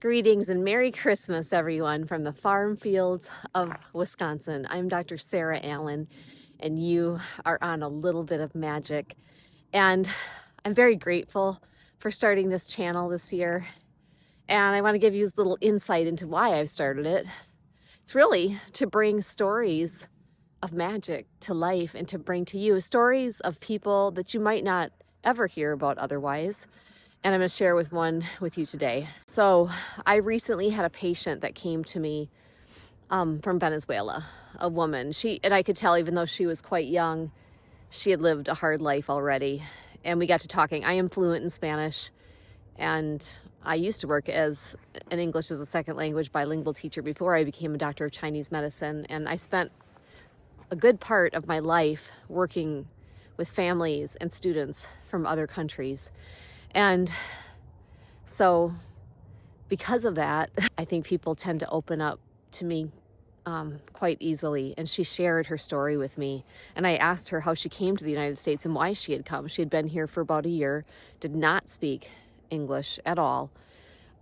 Greetings and Merry Christmas, everyone, from the farm fields of Wisconsin. I'm Dr. Sarah Allen, and you are on a little bit of magic. And I'm very grateful for starting this channel this year. And I want to give you a little insight into why I've started it. It's really to bring stories of magic to life and to bring to you stories of people that you might not ever hear about otherwise. And I'm going to share one with you today. So I recently had a patient that came to me from Venezuela, a woman. And I could tell, even though she was quite young, she had lived a hard life already. And we got to talking. I am fluent in Spanish, and I used to work as an English as a second language bilingual teacher before I became a doctor of Chinese medicine. And I spent a good part of my life working with families and students from other countries. And so because of that, I think people tend to open up to me quite easily. And she shared her story with me. And I asked her how she came to the United States and why she had come. She had been here for about a year, did not speak English at all,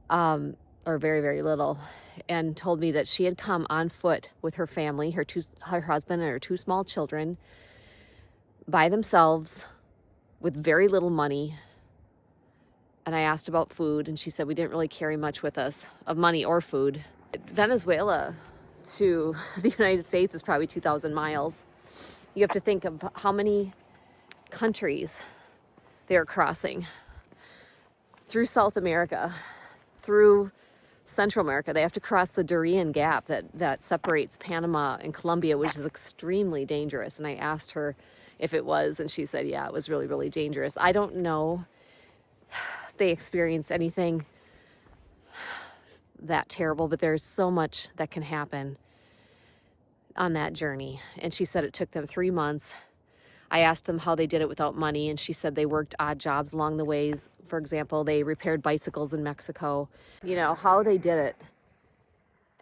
or very, very little, and told me that she had come on foot with her family, her husband and her two small children, by themselves with very little money. And I asked about food, and she said we didn't really carry much with us of money or food. Venezuela to the United States is probably 2,000 miles. You have to think of how many countries they're crossing. Through South America, through Central America. They have to cross the Darien Gap that separates Panama and Colombia, which is extremely dangerous. And I asked her if it was, and she said, yeah, it was really, really dangerous. I don't know they experienced anything that terrible, but there's so much that can happen on that journey. And she said it took them 3 months. I asked them how they did it without money, and she said they worked odd jobs along the ways. For example, they repaired bicycles in Mexico, how they did it.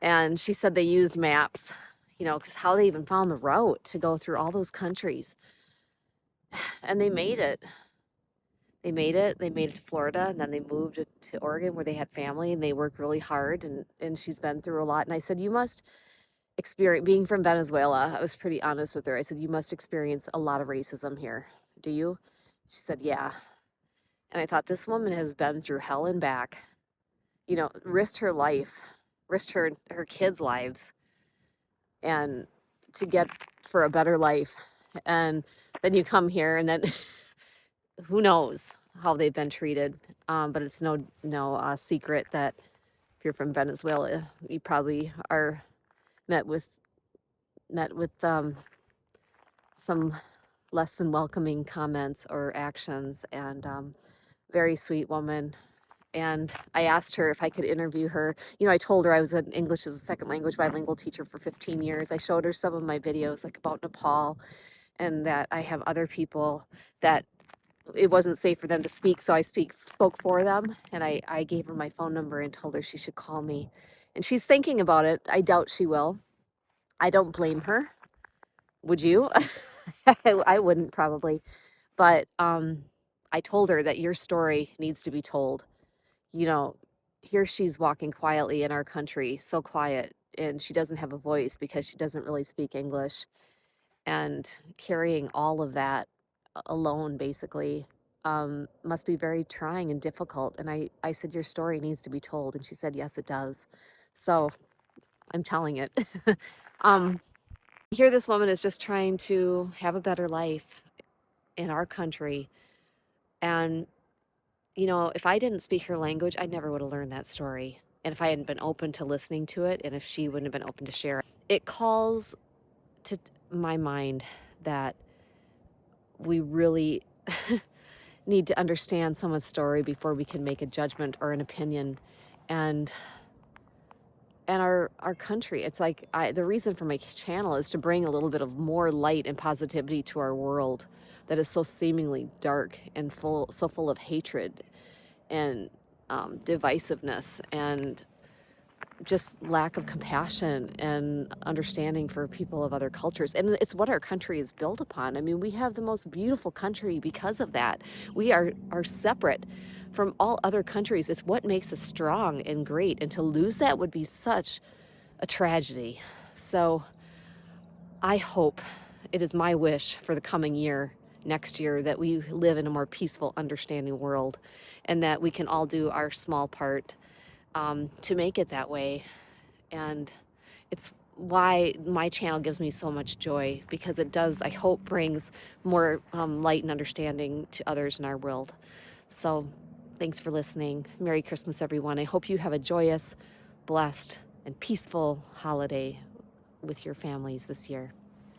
And she said they used maps, because how they even found the route to go through all those countries. And they made it. They made it to Florida, and then they moved to Oregon where they had family, and they work really hard, and she's been through a lot. And I said, you must experience, being from Venezuela, I was pretty honest with her. I said, you must experience a lot of racism here. Do you? She said, yeah. And I thought, this woman has been through hell and back, risked her life, risked her kids' lives, and to get for a better life. And then you come here, and then who knows how they've been treated, but it's no secret that if you're from Venezuela, you probably are met with some less than welcoming comments or actions. And very sweet woman. And I asked her if I could interview her. I told her I was an English as a second language bilingual teacher for 15 years. I showed her some of my videos, like about Nepal, and that I have other people that it wasn't safe for them to speak, so I spoke for them. And I gave her my phone number and told her she should call me. And she's thinking about it. I doubt she will. I don't blame her. Would you? I wouldn't, probably. But I told her that your story needs to be told. Here she's walking quietly in our country, so quiet, and she doesn't have a voice because she doesn't really speak English. And carrying all of that alone, basically, must be very trying and difficult. And I said, your story needs to be told. And she said, yes, it does. So I'm telling it. Here this woman is just trying to have a better life in our country. And, if I didn't speak her language, I never would have learned that story. And if I hadn't been open to listening to it, and if she wouldn't have been open to share it, it calls to my mind that we really need to understand someone's story before we can make a judgment or an opinion. And our country, it's like the reason for my channel is to bring a little bit of more light and positivity to our world that is so seemingly dark and so full of hatred and divisiveness and just lack of compassion and understanding for people of other cultures. And it's what our country is built upon. I mean, we have the most beautiful country because of that. We are separate from all other countries. It's what makes us strong and great, and to lose that would be such a tragedy. So I hope, it is my wish for the coming year, next year, that we live in a more peaceful, understanding world, and that we can all do our small part to make it that way. And it's why my channel gives me so much joy, because it does, I hope, brings more light and understanding to others in our world. So thanks for listening. Merry Christmas, everyone. I hope you have a joyous, blessed, and peaceful holiday with your families this year.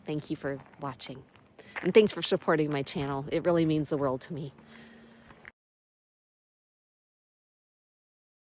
Thank you for watching. And thanks for supporting my channel. It really means the world to me.